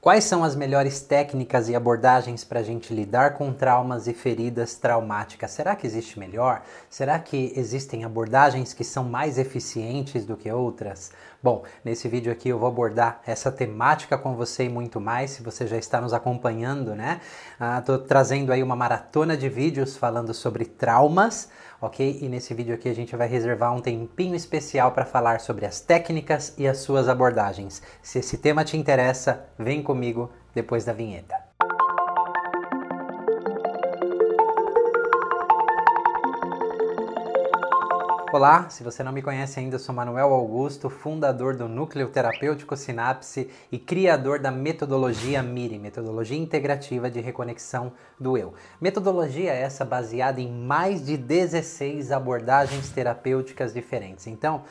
Quais são as melhores técnicas e abordagens para a gente lidar com traumas e feridas traumáticas? Será que existe melhor? Será que existem abordagens que são mais eficientes do que outras? Bom, nesse vídeo aqui eu vou abordar essa temática com você e muito mais, se você já está nos acompanhando, né? Tô trazendo aí uma maratona de vídeos falando sobre traumas, ok? E nesse vídeo aqui a gente vai reservar um tempinho especial para falar sobre as técnicas e as suas abordagens. Se esse tema te interessa, vem comigo depois da vinheta. Olá, se você não me conhece ainda, eu sou Manuel Augusto, fundador do Núcleo Terapêutico Sinapse e criador da metodologia MIRI, Metodologia Integrativa de Reconexão do Eu. Metodologia essa baseada em mais de 16 abordagens terapêuticas diferentes. Então,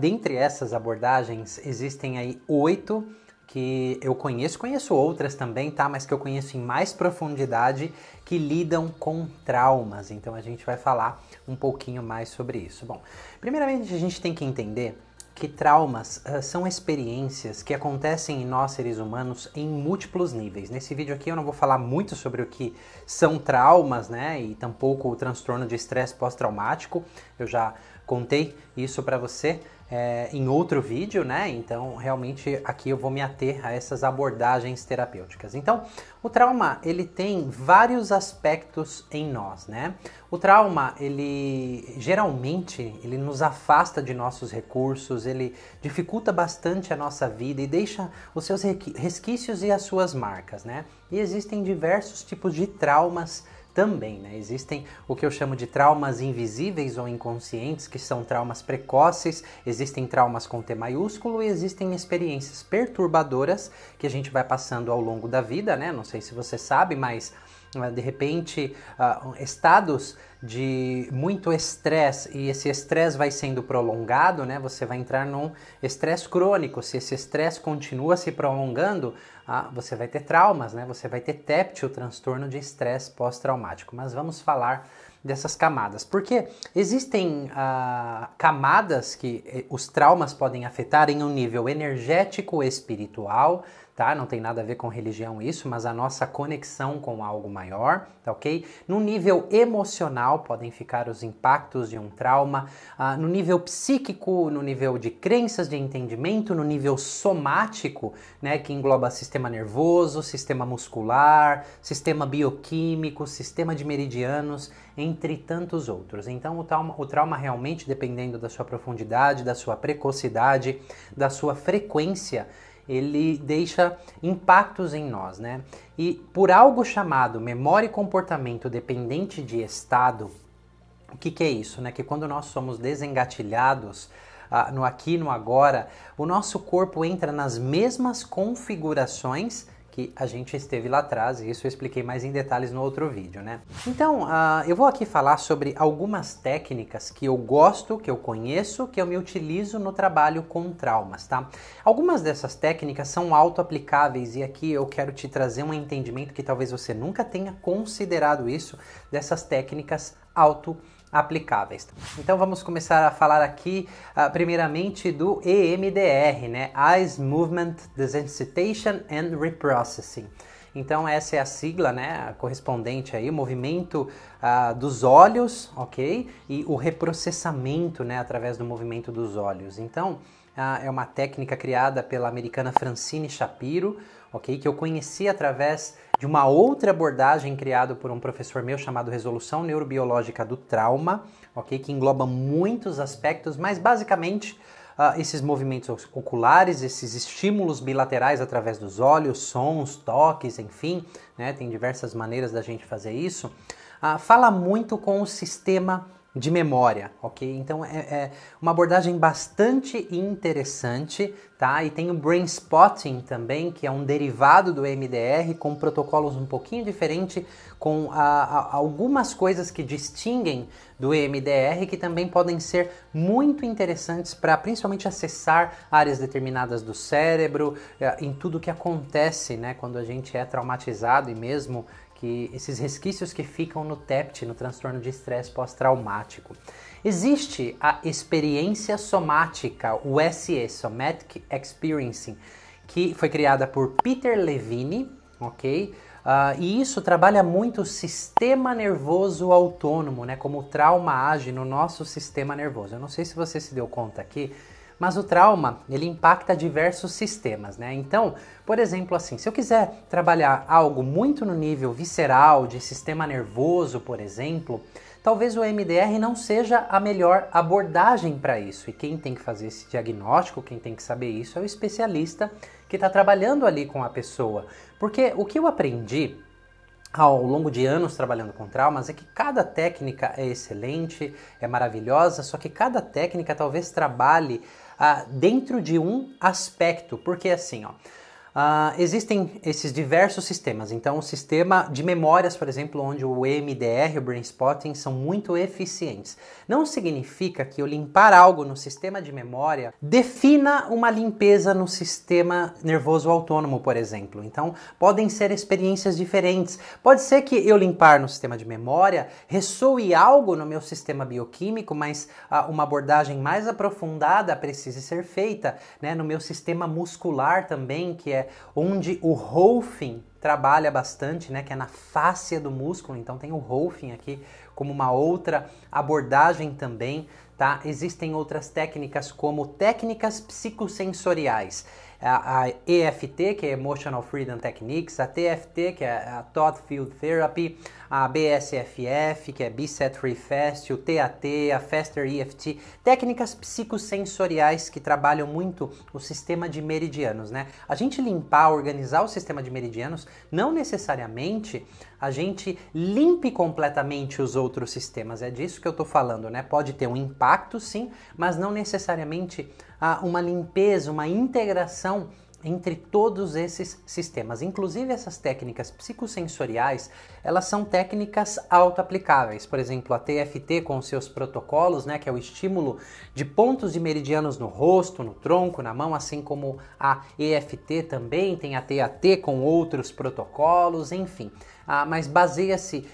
dentre essas abordagens, existem aí 8 que eu conheço outras também, tá? Mas que eu conheço em mais profundidade, que lidam com traumas. Então a gente vai falar um pouquinho mais sobre isso. Bom, primeiramente a gente tem que entender que traumas são experiências que acontecem em nós seres humanos em múltiplos níveis. Nesse vídeo aqui eu não vou falar muito sobre o que são traumas, né? E tampouco o transtorno de estresse pós-traumático. Eu já contei isso para você em outro vídeo, né? Então, realmente, aqui eu vou me ater a essas abordagens terapêuticas. Então, o trauma, ele tem vários aspectos em nós, né? O trauma, geralmente, ele nos afasta de nossos recursos, ele dificulta bastante a nossa vida e deixa os seus resquícios e as suas marcas, né? E existem diversos tipos de traumas também, né? Existem o que eu chamo de traumas invisíveis ou inconscientes, que são traumas precoces, existem traumas com T maiúsculo e existem experiências perturbadoras que a gente vai passando ao longo da vida, né? Não sei se você sabe, mas de repente estados de muito estresse e esse estresse vai sendo prolongado, né? Você vai entrar num estresse crônico. Se esse estresse continua se prolongando, você vai ter traumas, né? Você vai ter TEPT, o transtorno de estresse pós-traumático. Mas vamos falar dessas camadas, porque existem camadas que os traumas podem afetar em um nível energético, espiritual, tá? Não tem nada a ver com religião isso, mas a nossa conexão com algo maior, tá ok? No nível emocional podem ficar os impactos de um trauma, no nível psíquico, no nível de crenças, de entendimento, no nível somático, né? Que engloba sistema nervoso, sistema muscular, sistema bioquímico, sistema de meridianos, entre tantos outros. Então o trauma realmente, dependendo da sua profundidade, da sua precocidade, da sua frequência, ele deixa impactos em nós, né? E por algo chamado memória e comportamento dependente de estado, o que é isso, né? Que quando nós somos desengatilhados no aqui e no agora, o nosso corpo entra nas mesmas configurações que a gente esteve lá atrás, e isso eu expliquei mais em detalhes no outro vídeo, né? Então, eu vou aqui falar sobre algumas técnicas que eu gosto, que eu conheço, que eu me utilizo no trabalho com traumas, tá? Algumas dessas técnicas são auto-aplicáveis e aqui eu quero te trazer um entendimento que talvez você nunca tenha considerado isso, dessas técnicas auto-aplicáveis. Então vamos começar a falar aqui primeiramente do EMDR, né? Eyes Movement Desensitization and Reprocessing. Então essa é a sigla, né, correspondente aí, o movimento dos olhos, ok? E o reprocessamento, né, através do movimento dos olhos. Então é uma técnica criada pela americana Francine Shapiro, ok? Que eu conheci através de uma outra abordagem criada por um professor meu chamado Resolução Neurobiológica do Trauma, ok? Que engloba muitos aspectos, mas basicamente esses movimentos oculares, esses estímulos bilaterais através dos olhos, sons, toques, enfim, né? Tem diversas maneiras da gente fazer isso. Fala muito com o sistema de memória, ok? Então é uma abordagem bastante interessante, tá? E tem o Brain Spotting também, que é um derivado do EMDR, com protocolos um pouquinho diferente, com algumas coisas que distinguem do EMDR, que também podem ser muito interessantes para principalmente acessar áreas determinadas do cérebro, em tudo que acontece, né, quando a gente é traumatizado e mesmo que esses resquícios que ficam no TEPT, no transtorno de estresse pós-traumático. Existe a experiência somática, o SE, Somatic Experiencing, que foi criada por Peter Levine, ok? E isso trabalha muito o sistema nervoso autônomo, né? Como o trauma age no nosso sistema nervoso. Eu não sei se você se deu conta aqui, mas o trauma, ele impacta diversos sistemas, né? Então, por exemplo, assim, se eu quiser trabalhar algo muito no nível visceral, de sistema nervoso, por exemplo, talvez o EMDR não seja a melhor abordagem para isso. E quem tem que fazer esse diagnóstico, quem tem que saber isso, é o especialista que está trabalhando ali com a pessoa. Porque o que eu aprendi ao longo de anos trabalhando com traumas é que cada técnica é excelente, é maravilhosa, só que cada técnica talvez trabalhe dentro de um aspecto, porque assim, ó, existem esses diversos sistemas. Então, o sistema de memórias, por exemplo, onde o EMDR, o Brain Spotting, são muito eficientes. Não significa que eu limpar algo no sistema de memória defina uma limpeza no sistema nervoso autônomo, por exemplo. Então, podem ser experiências diferentes. Pode ser que eu limpar no sistema de memória ressoe algo no meu sistema bioquímico, mas uma abordagem mais aprofundada precise ser feita, né, no meu sistema muscular também, que é onde o Rolfing trabalha bastante, né, que é na fáscia do músculo. Então tem o Rolfing aqui como uma outra abordagem também, tá? Existem outras técnicas como técnicas psicossensoriais. A EFT, que é Emotional Freedom Techniques, a TFT, que é a Thought Field Therapy, a BSFF, que é Be-Set Free Fast, o TAT, a Faster EFT, técnicas psicossensoriais que trabalham muito o sistema de meridianos, né? A gente limpar, organizar o sistema de meridianos, não necessariamente a gente limpe completamente os outros sistemas, é disso que eu tô falando, né? Pode ter um impacto sim, mas não necessariamente uma limpeza, uma integração entre todos esses sistemas. Inclusive essas técnicas psicossensoriais, elas são técnicas auto-aplicáveis. Por exemplo, a TFT com seus protocolos, né, que é o estímulo de pontos de meridianos no rosto, no tronco, na mão, assim como a EFT também, tem a TAT com outros protocolos, enfim. Mas baseia-se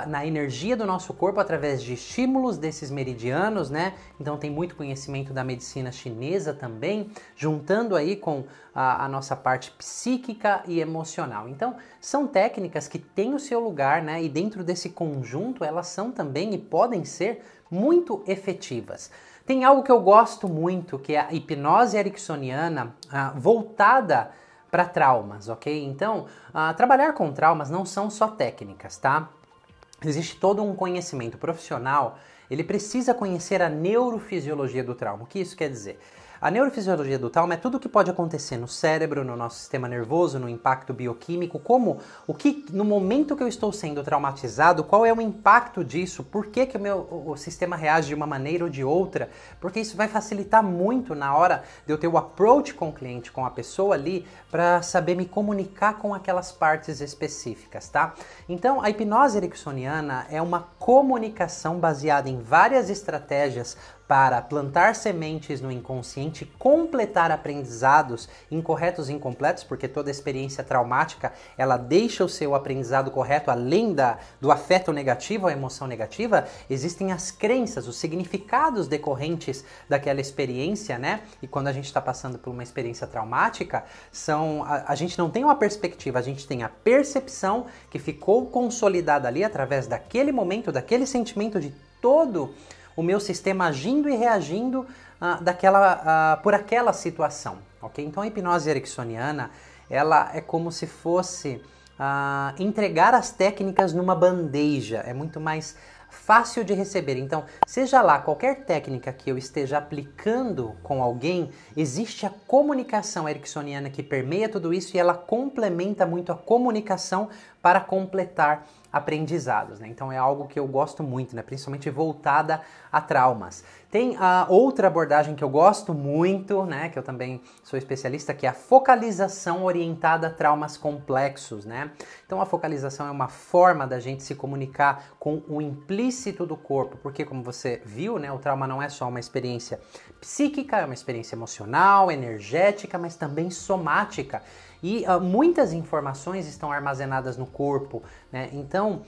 na energia do nosso corpo através de estímulos desses meridianos, né? Então tem muito conhecimento da medicina chinesa também, juntando aí com a nossa parte psíquica e emocional. Então são técnicas que têm o seu lugar, né? E dentro desse conjunto elas são também e podem ser muito efetivas. Tem algo que eu gosto muito, que é a hipnose ericksoniana voltada para traumas, ok? Então, trabalhar com traumas não são só técnicas, tá? Existe todo um conhecimento profissional, ele precisa conhecer a neurofisiologia do trauma. O que isso quer dizer? A neurofisiologia do trauma é tudo o que pode acontecer no cérebro, no nosso sistema nervoso, no impacto bioquímico, o que no momento que eu estou sendo traumatizado, qual é o impacto disso, por que o sistema reage de uma maneira ou de outra, porque isso vai facilitar muito na hora de eu ter o approach com o cliente, com a pessoa ali, para saber me comunicar com aquelas partes específicas, tá? Então, a hipnose ericksoniana é uma comunicação baseada em várias estratégias para plantar sementes no inconsciente, completar aprendizados incorretos e incompletos, porque toda experiência traumática, ela deixa o seu aprendizado correto, além do afeto negativo, a emoção negativa, existem as crenças, os significados decorrentes daquela experiência, né? E quando a gente está passando por uma experiência traumática, a gente não tem uma perspectiva, a gente tem a percepção que ficou consolidada ali através daquele momento, daquele sentimento de todo o meu sistema agindo e reagindo por aquela situação, ok? Então a hipnose ericksoniana, ela é como se fosse entregar as técnicas numa bandeja, é muito mais fácil de receber. Então, seja lá qualquer técnica que eu esteja aplicando com alguém, existe a comunicação ericksoniana que permeia tudo isso e ela complementa muito a comunicação para completar aprendizados, né? Então é algo que eu gosto muito, né? Principalmente voltada a traumas. Tem a outra abordagem que eu gosto muito, né? Que eu também sou especialista, que é a focalização orientada a traumas complexos, né? Então a focalização é uma forma da gente se comunicar com o implícito do corpo, porque como você viu, né? O trauma não é só uma experiência psíquica, é uma experiência emocional, energética, mas também somática. E muitas informações estão armazenadas no corpo, né? Então,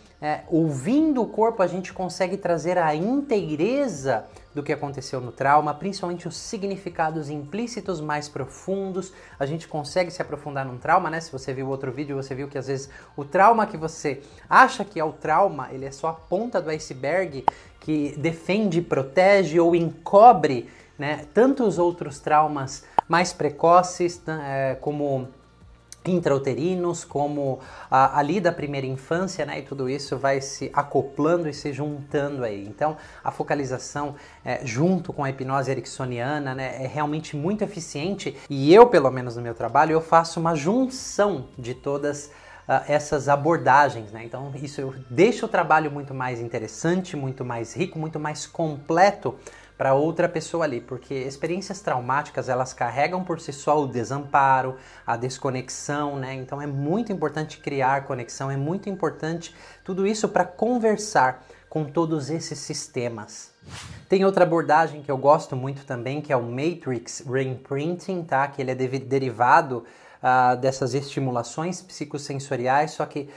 ouvindo o corpo, a gente consegue trazer a inteireza do que aconteceu no trauma, principalmente os significados implícitos mais profundos. A gente consegue se aprofundar num trauma, né? Se você viu outro vídeo, você viu que às vezes o trauma que você acha que é o trauma, ele é só a ponta do iceberg que defende, protege ou encobre, né, tantos outros traumas mais precoces, como intrauterinos, como ali da primeira infância, né? E tudo isso vai se acoplando e se juntando aí. Então, a focalização junto com a hipnose ericksoniana, né, é realmente muito eficiente. E eu, pelo menos no meu trabalho, eu faço uma junção de todas essas abordagens, né? Então, isso deixa o trabalho muito mais interessante, muito mais rico, muito mais completo para outra pessoa ali, porque experiências traumáticas, elas carregam por si só o desamparo, a desconexão, né? Então é muito importante criar conexão, é muito importante tudo isso para conversar com todos esses sistemas. Tem outra abordagem que eu gosto muito também, que é o Matrix Reimprinting, tá? Que ele é derivado dessas estimulações psicossensoriais, só que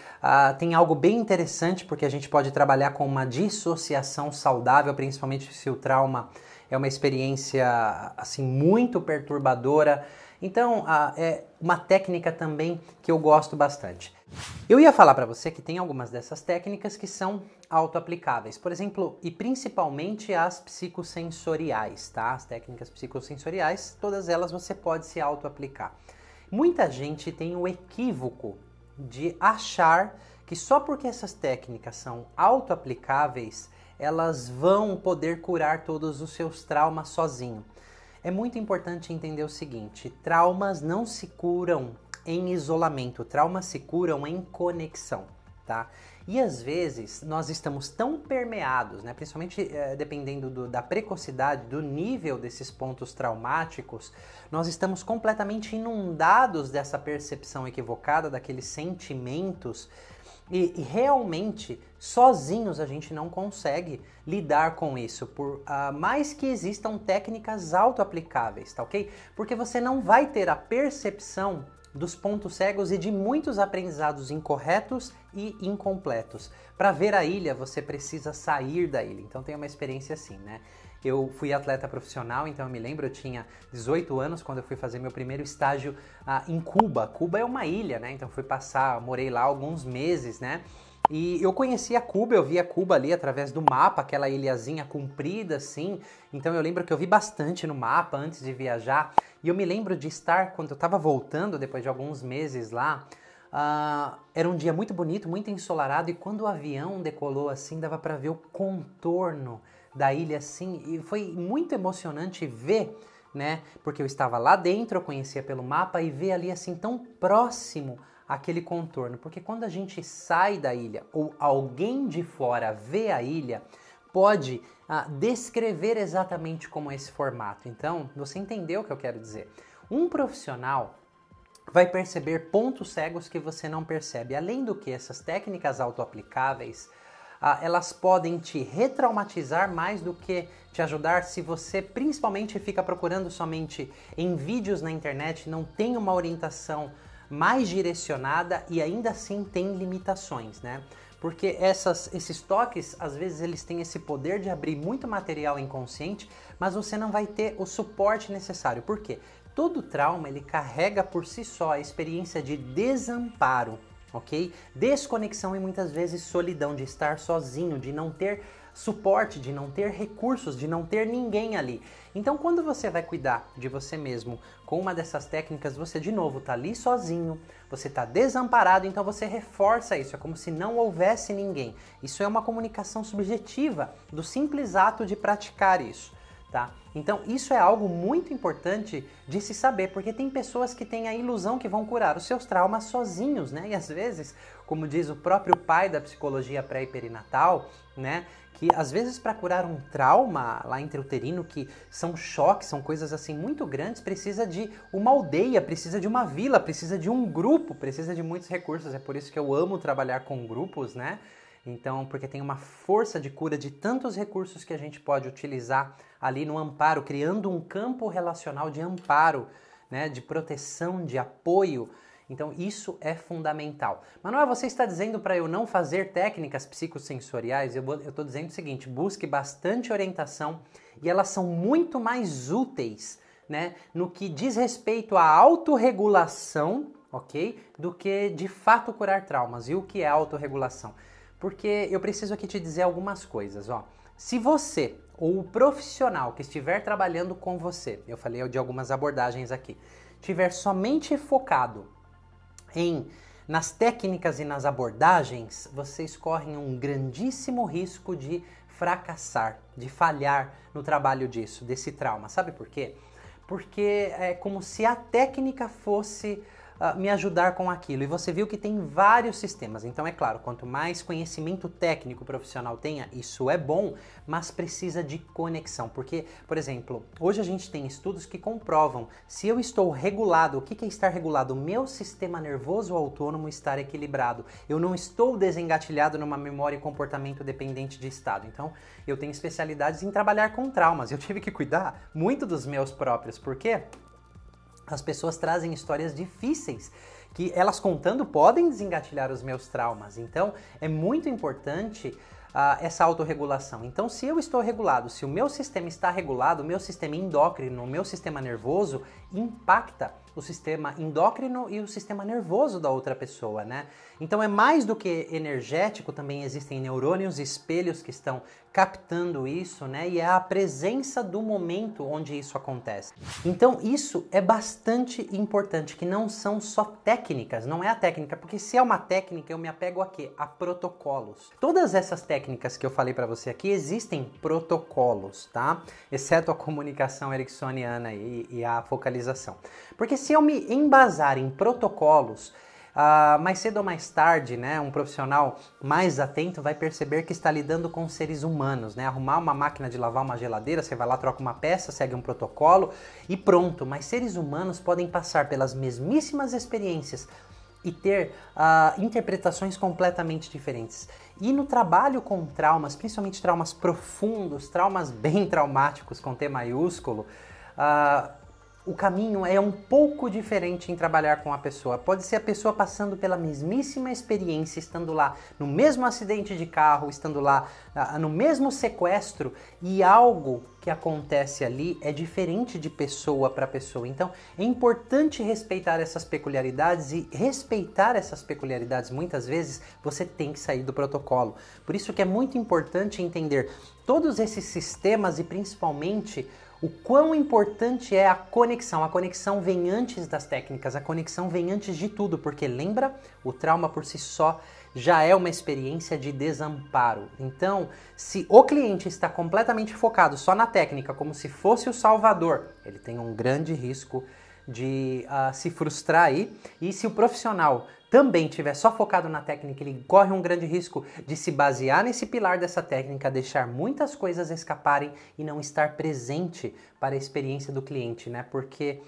tem algo bem interessante, porque a gente pode trabalhar com uma dissociação saudável, principalmente se o trauma é uma experiência assim muito perturbadora. Então é uma técnica também que eu gosto bastante. Eu ia falar para você que tem algumas dessas técnicas que são autoaplicáveis, por exemplo, e principalmente as psicossensoriais, tá? As técnicas psicossensoriais, todas elas você pode se autoaplicar. Muita gente tem o equívoco de achar que só porque essas técnicas são autoaplicáveis, elas vão poder curar todos os seus traumas sozinho. É muito importante entender o seguinte: traumas não se curam em isolamento, traumas se curam em conexão, tá? E às vezes nós estamos tão permeados, né, principalmente dependendo da precocidade, do nível desses pontos traumáticos, nós estamos completamente inundados dessa percepção equivocada, daqueles sentimentos, e realmente sozinhos a gente não consegue lidar com isso, por mais que existam técnicas autoaplicáveis, tá ok? Porque você não vai ter a percepção dos pontos cegos e de muitos aprendizados incorretos e incompletos. Para ver a ilha, você precisa sair da ilha. Então tem uma experiência assim, né? Eu fui atleta profissional, então eu me lembro, eu tinha 18 anos quando eu fui fazer meu primeiro estágio em Cuba. Cuba é uma ilha, né? Então fui morei lá alguns meses, né? E eu conhecia Cuba, eu via Cuba ali através do mapa, aquela ilhazinha comprida assim. Então eu lembro que eu vi bastante no mapa antes de viajar. E eu me lembro de estar, quando eu estava voltando, depois de alguns meses lá, era um dia muito bonito, muito ensolarado. E quando o avião decolou assim, dava para ver o contorno da ilha assim. E foi muito emocionante ver, né? Porque eu estava lá dentro, eu conhecia pelo mapa, e ver ali assim tão próximo aquele contorno, porque quando a gente sai da ilha ou alguém de fora vê a ilha, pode descrever exatamente como é esse formato. Então, você entendeu o que eu quero dizer. Um profissional vai perceber pontos cegos que você não percebe. Além do que, essas técnicas autoaplicáveis, elas podem te retraumatizar mais do que te ajudar se você principalmente fica procurando somente em vídeos na internet, não tem uma orientação mais direcionada e ainda assim tem limitações, né? Porque esses toques, às vezes eles têm esse poder de abrir muito material inconsciente, mas você não vai ter o suporte necessário. Por quê? Todo trauma, ele carrega por si só a experiência de desamparo, ok? Desconexão e muitas vezes solidão, de estar sozinho, de não ter suporte, de não ter recursos, de não ter ninguém ali. Então, quando você vai cuidar de você mesmo com uma dessas técnicas, você de novo tá ali sozinho, você tá desamparado, então você reforça isso, é como se não houvesse ninguém. Isso é uma comunicação subjetiva do simples ato de praticar isso, tá? Então, isso é algo muito importante de se saber, porque tem pessoas que têm a ilusão que vão curar os seus traumas sozinhos, né? E às vezes, como diz o próprio pai da psicologia pré e perinatal, né, que às vezes para curar um trauma lá intrauterino, que são choques, são coisas assim muito grandes, precisa de uma aldeia, precisa de uma vila, precisa de um grupo, precisa de muitos recursos. É por isso que eu amo trabalhar com grupos, né? Então, porque tem uma força de cura de tantos recursos que a gente pode utilizar ali no amparo, criando um campo relacional de amparo, né, de proteção, de apoio. Então isso é fundamental. Manuel, você está dizendo para eu não fazer técnicas psicossensoriais? Eu estou dizendo o seguinte, busque bastante orientação e elas são muito mais úteis, né, no que diz respeito à autorregulação, ok? Do que de fato curar traumas. E o que é autorregulação? Porque eu preciso aqui te dizer algumas coisas, ó. Se você ou o profissional que estiver trabalhando com você, eu falei de algumas abordagens aqui, estiver somente focado nas técnicas e nas abordagens, vocês correm um grandíssimo risco de fracassar, de falhar no trabalho desse trauma. Sabe por quê? Porque é como se a técnica fosse me ajudar com aquilo. E você viu que tem vários sistemas. Então, é claro, quanto mais conhecimento técnico profissional tenha, isso é bom, mas precisa de conexão. Porque, por exemplo, hoje a gente tem estudos que comprovam se eu estou regulado. O que é estar regulado? O meu sistema nervoso autônomo estar equilibrado. Eu não estou desengatilhado numa memória e comportamento dependente de estado. Então, eu tenho especialidades em trabalhar com traumas. Eu tive que cuidar muito dos meus próprios. Por quê? As pessoas trazem histórias difíceis que elas contando podem desengatilhar os meus traumas. Então, é muito importante essa autorregulação. Então, se eu estou regulado, se o meu sistema está regulado, o meu sistema endócrino, o meu sistema nervoso impacta o sistema endócrino e o sistema nervoso da outra pessoa, né? Então, é mais do que energético, também existem neurônios, espelhos que estão captando isso, né? E é a presença do momento onde isso acontece. Então, isso é bastante importante, que não são só técnicas, não é a técnica, porque se é uma técnica, eu me apego a quê? A protocolos. Todas essas técnicas que eu falei para você aqui, existem protocolos, tá? Exceto a comunicação ericksoniana e a focalização. Porque se eu me embasar em protocolos, mais cedo ou mais tarde, né, um profissional mais atento vai perceber que está lidando com seres humanos, né? Arrumar uma máquina de lavar uma geladeira, você vai lá, troca uma peça, segue um protocolo e pronto. Mas seres humanos podem passar pelas mesmíssimas experiências e ter interpretações completamente diferentes. E no trabalho com traumas, principalmente traumas profundos, traumas bem traumáticos com T maiúsculo, o caminho é um pouco diferente em trabalhar com a pessoa. Pode ser a pessoa passando pela mesmíssima experiência, estando lá no mesmo acidente de carro, estando lá no mesmo sequestro, e algo que acontece ali é diferente de pessoa para pessoa. Então, é importante respeitar essas peculiaridades, e respeitar essas peculiaridades, muitas vezes, você tem que sair do protocolo. Por isso que é muito importante entender todos esses sistemas e, principalmente, o quão importante é a conexão. A conexão vem antes das técnicas, a conexão vem antes de tudo, porque lembra, o trauma por si só já é uma experiência de desamparo. Então, se o cliente está completamente focado só na técnica, como se fosse o salvador, ele tem um grande risco de se frustrar aí. E se o profissional também estiver só focado na técnica, ele corre um grande risco de se basear nesse pilar dessa técnica, deixar muitas coisas escaparem e não estar presente para a experiência do cliente, né? Porque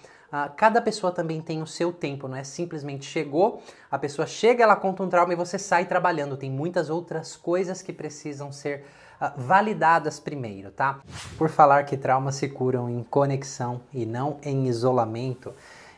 cada pessoa também tem o seu tempo, não é simplesmente chegou, a pessoa chega, ela conta um trauma e você sai trabalhando. Tem muitas outras coisas que precisam ser validadas primeiro, tá? Por falar que traumas se curam em conexão e não em isolamento,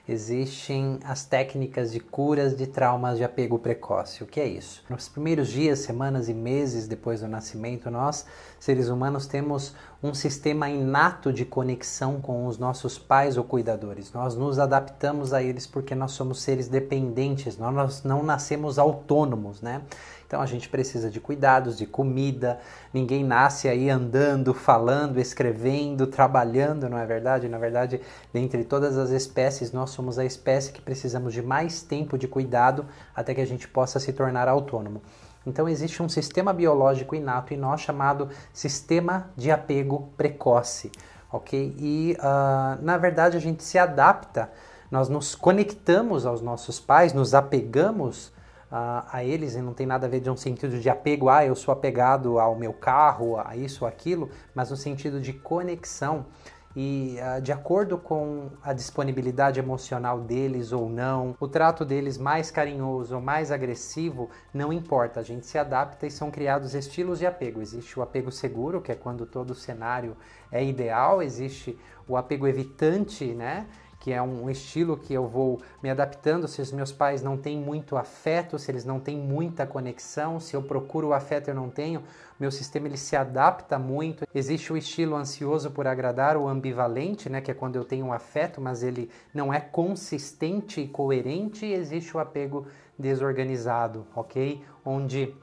existem as técnicas de curas de traumas de apego precoce. O que é isso? Nos primeiros dias, semanas e meses depois do nascimento, nós, seres humanos, temos um sistema inato de conexão com os nossos pais ou cuidadores. Nós nos adaptamos a eles porque nós somos seres dependentes, nós não nascemos autônomos, né? Então a gente precisa de cuidados, de comida, ninguém nasce aí andando, falando, escrevendo, trabalhando, não é verdade? Na verdade, dentre todas as espécies, nós somos a espécie que precisamos de mais tempo de cuidado até que a gente possa se tornar autônomo. Então existe um sistema biológico inato em nós chamado sistema de apego precoce, ok? E na verdade a gente se adapta, nós nos conectamos aos nossos pais, nos apegamos a eles, e não tem nada a ver de um sentido de apego, eu sou apegado ao meu carro, a isso ou aquilo, mas no sentido de conexão. E de acordo com a disponibilidade emocional deles ou não, o trato deles mais carinhoso ou mais agressivo, não importa, a gente se adapta e são criados estilos de apego. Existe o apego seguro, que é quando todo o cenário é ideal, existe o apego evitante, né? que é um estilo que eu vou me adaptando se os meus pais não têm muito afeto, se eles não têm muita conexão, se eu procuro o afeto e eu não tenho, meu sistema ele se adapta muito. Existe o estilo ansioso por agradar, o ambivalente, né, que é quando eu tenho um afeto, mas ele não é consistente e coerente, e existe o apego desorganizado, ok? Onde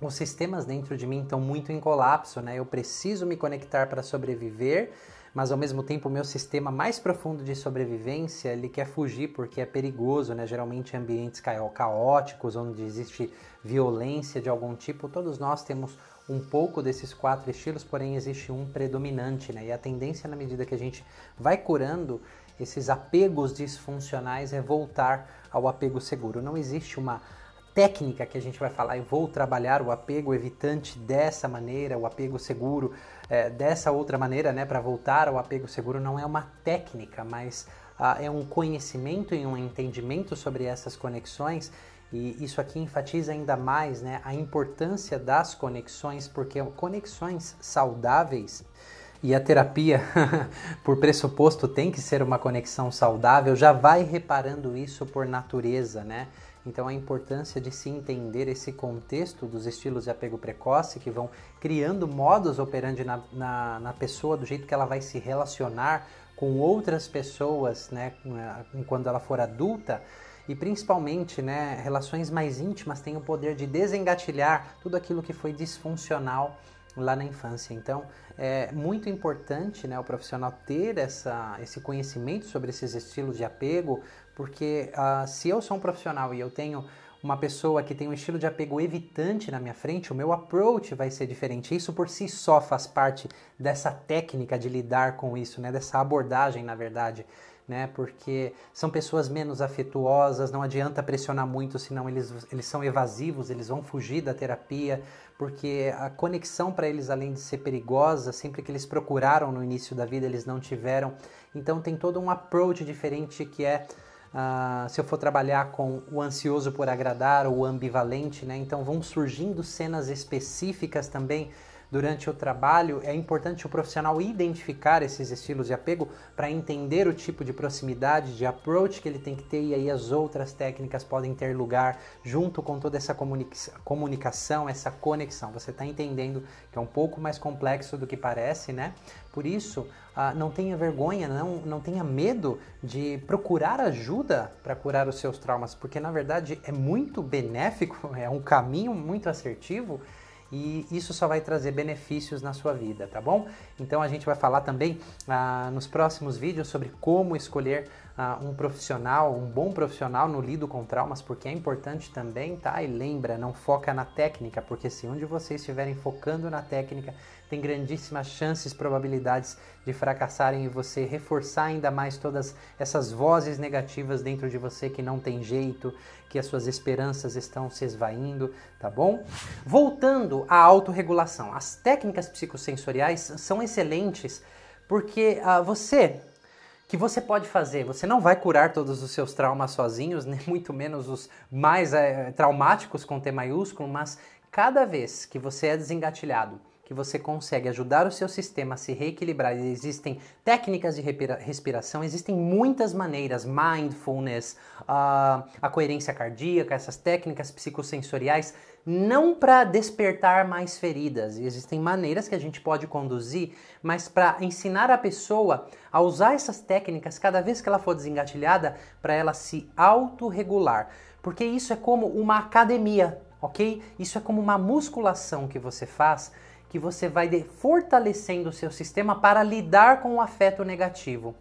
os sistemas dentro de mim estão muito em colapso, né? Eu preciso me conectar para sobreviver, mas ao mesmo tempo o meu sistema mais profundo de sobrevivência, ele quer fugir porque é perigoso, né? Geralmente em ambientes caóticos, onde existe violência de algum tipo. Todos nós temos um pouco desses 4 estilos, porém existe um predominante, né? E a tendência, na medida que a gente vai curando esses apegos disfuncionais, é voltar ao apego seguro. Não existe uma técnica que a gente vai falar, eu vou trabalhar o apego evitante dessa maneira, o apego seguro dessa outra maneira, né, para voltar ao apego seguro. Não é uma técnica, mas é um conhecimento e um entendimento sobre essas conexões, e isso aqui enfatiza ainda mais, né, a importância das conexões, porque conexões saudáveis, e a terapia, por pressuposto, tem que ser uma conexão saudável, já vai reparando isso por natureza, né? Então a importância de se entender esse contexto dos estilos de apego precoce, que vão criando modus operandi na pessoa, do jeito que ela vai se relacionar com outras pessoas, né, quando ela for adulta, e principalmente, né, relações mais íntimas têm o poder de desengatilhar tudo aquilo que foi disfuncional lá na infância. Então é muito importante, né, o profissional ter esse conhecimento sobre esses estilos de apego, porque se eu sou um profissional e eu tenho uma pessoa que tem um estilo de apego evitante na minha frente, o meu approach vai ser diferente. Isso por si só faz parte dessa técnica de lidar com isso, né, dessa abordagem, na verdade, né, porque são pessoas menos afetuosas, não adianta pressionar muito, senão eles são evasivos, eles vão fugir da terapia, porque a conexão para eles, além de ser perigosa, sempre que eles procuraram no início da vida, eles não tiveram. Então tem todo um approach diferente que é, se eu for trabalhar com o ansioso por agradar ou o ambivalente, né, então vão surgindo cenas específicas também durante o trabalho. É importante o profissional identificar esses estilos de apego para entender o tipo de proximidade, de approach que ele tem que ter, e aí as outras técnicas podem ter lugar junto com toda essa comunicação, essa conexão. Você está entendendo que é um pouco mais complexo do que parece, né? Por isso, não tenha vergonha, não tenha medo de procurar ajuda para curar os seus traumas, porque na verdade é muito benéfico, é um caminho muito assertivo, e isso só vai trazer benefícios na sua vida, tá bom? Então a gente vai falar também nos próximos vídeos sobre como escolher um profissional, um bom profissional no lido com traumas, porque é importante também, tá? E lembra, não foca na técnica, porque se onde vocês estiverem focando na técnica, tem grandíssimas chances, probabilidades de fracassarem e você reforçar ainda mais todas essas vozes negativas dentro de você que não tem jeito, que as suas esperanças estão se esvaindo, tá bom? Voltando à autorregulação, as técnicas psicossensoriais são excelentes porque você pode fazer, você não vai curar todos os seus traumas sozinhos, nem muito menos os mais traumáticos com T maiúsculo, mas cada vez que você é desengatilhado, que você consegue ajudar o seu sistema a se reequilibrar, existem técnicas de respiração, existem muitas maneiras, mindfulness, a coerência cardíaca, essas técnicas psicossensoriais, não para despertar mais feridas. Existem maneiras que a gente pode conduzir, mas para ensinar a pessoa a usar essas técnicas cada vez que ela for desengatilhada, para ela se autorregular. Porque isso é como uma academia, ok? Isso é como uma musculação que você faz, que você vai fortalecendo o seu sistema para lidar com o afeto negativo.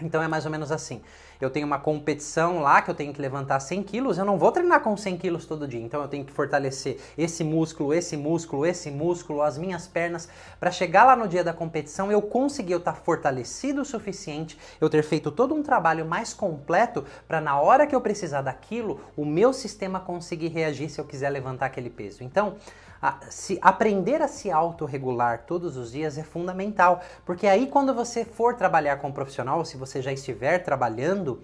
Então é mais ou menos assim. Eu tenho uma competição lá que eu tenho que levantar 100 quilos, eu não vou treinar com 100 quilos todo dia. Então eu tenho que fortalecer esse músculo, as minhas pernas, para chegar lá no dia da competição eu conseguir estar fortalecido o suficiente, eu ter feito todo um trabalho mais completo para na hora que eu precisar daquilo, o meu sistema conseguir reagir se eu quiser levantar aquele peso. Então, aprender a se autorregular todos os dias é fundamental, porque aí quando você for trabalhar com um profissional, se você já estiver trabalhando,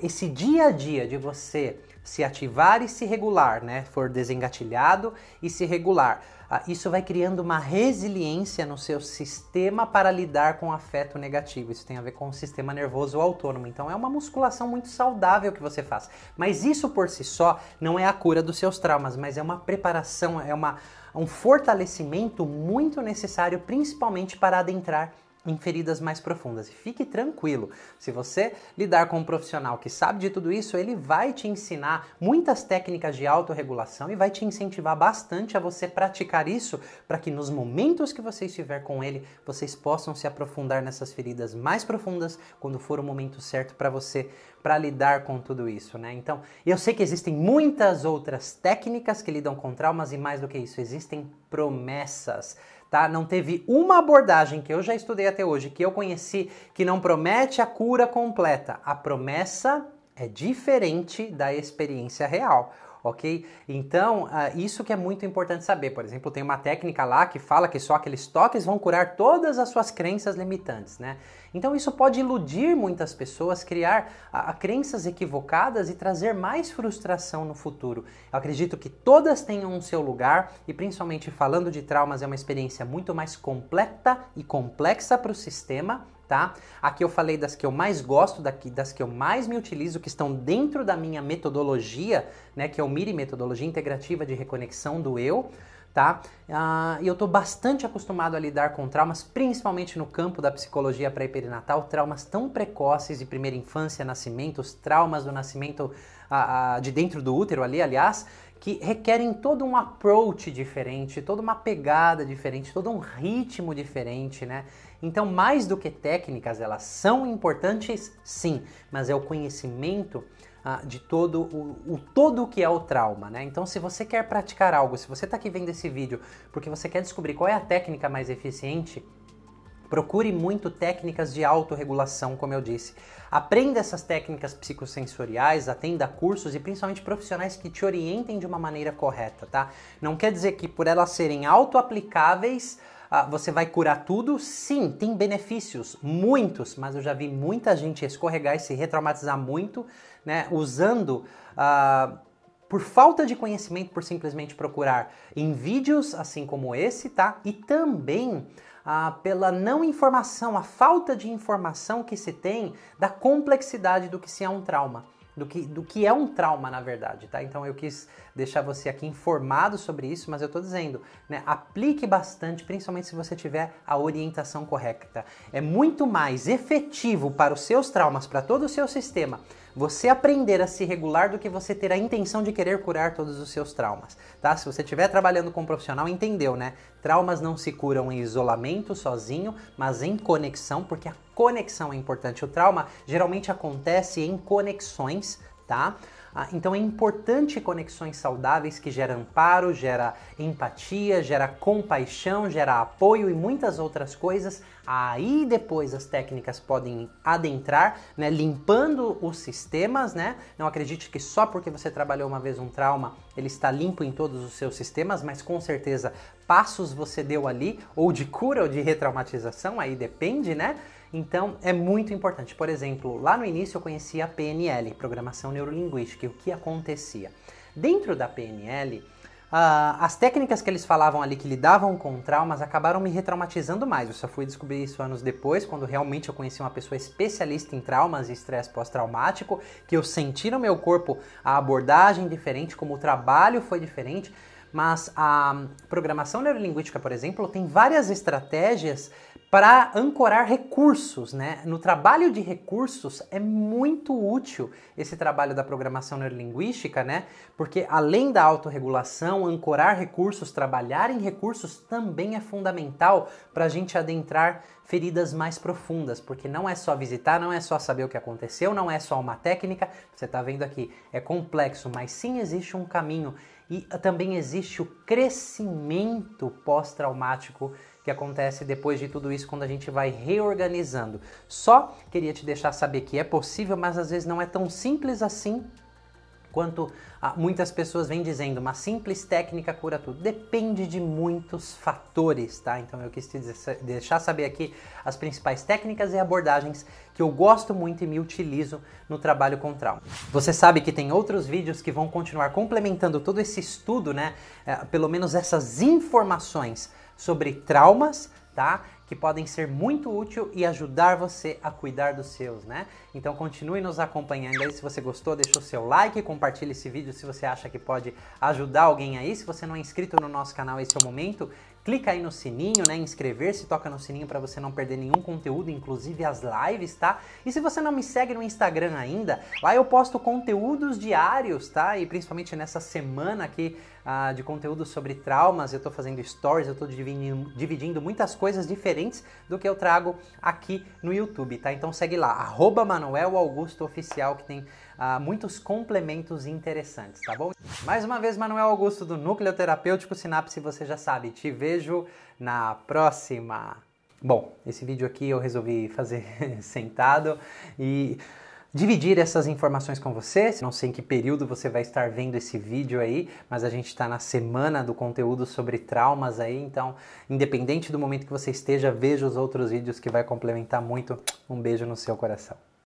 esse dia a dia de você se ativar e se regular, né? For desengatilhado e se regular. Isso vai criando uma resiliência no seu sistema para lidar com o afeto negativo. Isso tem a ver com o sistema nervoso autônomo. Então é uma musculação muito saudável que você faz. Mas isso por si só não é a cura dos seus traumas, mas é uma preparação, um fortalecimento muito necessário, principalmente para adentrar em feridas mais profundas. E fique tranquilo, se você lidar com um profissional que sabe de tudo isso, ele vai te ensinar muitas técnicas de autorregulação e vai te incentivar bastante a você praticar isso para que nos momentos que você estiver com ele, vocês possam se aprofundar nessas feridas mais profundas quando for o momento certo para você, para lidar com tudo isso, né? Então, eu sei que existem muitas outras técnicas que lidam com traumas e mais do que isso, existem promessas. Tá? Não teve uma abordagem que eu já estudei até hoje, que eu conheci, que não promete a cura completa. A promessa é diferente da experiência real, ok? Então, isso que é muito importante saber. Por exemplo, tem uma técnica lá que fala que só aqueles toques vão curar todas as suas crenças limitantes, né? Então isso pode iludir muitas pessoas, criar crenças equivocadas e trazer mais frustração no futuro. Eu acredito que todas tenham o seu lugar e principalmente falando de traumas é uma experiência muito mais completa e complexa para o sistema, tá? Aqui eu falei das que eu mais gosto, das que eu mais me utilizo, que estão dentro da minha metodologia, né, que é o MIRI, Metodologia Integrativa de Reconexão do Eu, tá? E eu estou bastante acostumado a lidar com traumas, principalmente no campo da psicologia pré-perinatal, traumas tão precoces de primeira infância, nascimento, os traumas do nascimento de dentro do útero ali, aliás, que requerem todo um approach diferente, toda uma pegada diferente, todo um ritmo diferente, né? Então, mais do que técnicas, elas são importantes, sim, mas é o conhecimento de todo o que é o trauma, né? Então, se você quer praticar algo, se você está aqui vendo esse vídeo porque você quer descobrir qual é a técnica mais eficiente, procure muito técnicas de autorregulação, como eu disse. Aprenda essas técnicas psicossensoriais, atenda cursos e principalmente profissionais que te orientem de uma maneira correta, tá? Não quer dizer que por elas serem auto-aplicáveis, você vai curar tudo. Sim, tem benefícios, muitos, mas eu já vi muita gente escorregar e se retraumatizar muito, né, usando por falta de conhecimento, por simplesmente procurar em vídeos assim como esse, tá? E também pela não informação, a falta de informação que se tem da complexidade do que se é um trauma. Do que é um trauma, na verdade, tá? Então eu quis deixar você aqui informado sobre isso, mas eu tô dizendo, né? Aplique bastante, principalmente se você tiver a orientação correta. É muito mais efetivo para os seus traumas, para todo o seu sistema, você aprender a se regular do que você ter a intenção de querer curar todos os seus traumas, tá? Se você estiver trabalhando com um profissional, entendeu, né? Traumas não se curam em isolamento, sozinho, mas em conexão, porque a conexão é importante. O trauma geralmente acontece em conexões, tá? Então é importante conexões saudáveis que geram amparo, gera empatia, gera compaixão, gera apoio e muitas outras coisas. Aí depois as técnicas podem adentrar, né, limpando os sistemas, né? Não acredite que só porque você trabalhou uma vez um trauma, ele está limpo em todos os seus sistemas, mas com certeza passos você deu ali, ou de cura ou de retraumatização, aí depende, né? Então, é muito importante. Por exemplo, lá no início eu conhecia a PNL, Programação Neurolinguística, e o que acontecia? Dentro da PNL, as técnicas que eles falavam ali que lidavam com traumas acabaram me retraumatizando mais. Eu só fui descobrir isso anos depois, quando realmente eu conheci uma pessoa especialista em traumas e estresse pós-traumático, que eu senti no meu corpo a abordagem diferente, como o trabalho foi diferente. Mas a programação neurolinguística, por exemplo, tem várias estratégias para ancorar recursos, né? No trabalho de recursos é muito útil esse trabalho da programação neurolinguística, né? Porque além da autorregulação, ancorar recursos, trabalhar em recursos também é fundamental para a gente adentrar feridas mais profundas, porque não é só visitar, não é só saber o que aconteceu, não é só uma técnica, você está vendo aqui, é complexo, mas sim existe um caminho e também existe o crescimento pós-traumático que acontece depois de tudo isso quando a gente vai reorganizando. Só queria te deixar saber que é possível, mas às vezes não é tão simples assim quanto muitas pessoas vêm dizendo, uma simples técnica cura tudo. Depende de muitos fatores, tá? Então eu quis te deixar saber aqui as principais técnicas e abordagens que eu gosto muito e me utilizo no trabalho com trauma. Você sabe que tem outros vídeos que vão continuar complementando todo esse estudo, né? Pelo menos essas informações sobre traumas, tá? Que podem ser muito úteis e ajudar você a cuidar dos seus, né? Então continue nos acompanhando aí. Se você gostou, deixa o seu like, compartilhe esse vídeo se você acha que pode ajudar alguém aí. Se você não é inscrito no nosso canal, esse é o momento. Clica aí no sininho, né? Inscrever-se, toca no sininho para você não perder nenhum conteúdo, inclusive as lives, tá? E se você não me segue no Instagram ainda, lá eu posto conteúdos diários, tá? E principalmente nessa semana aqui de conteúdo sobre traumas, eu tô fazendo stories, eu tô dividindo muitas coisas diferentes do que eu trago aqui no YouTube, tá? Então segue lá, @ManuelAugustoOficial, que tem muitos complementos interessantes, tá bom? Mais uma vez, Manuel Augusto do Núcleo Terapêutico Sinapse, você já sabe, te vejo na próxima. Bom, esse vídeo aqui eu resolvi fazer sentado e dividir essas informações com você. Não sei em que período você vai estar vendo esse vídeo aí, mas a gente está na semana do conteúdo sobre traumas aí, então independente do momento que você esteja, veja os outros vídeos que vai complementar muito. Um beijo no seu coração.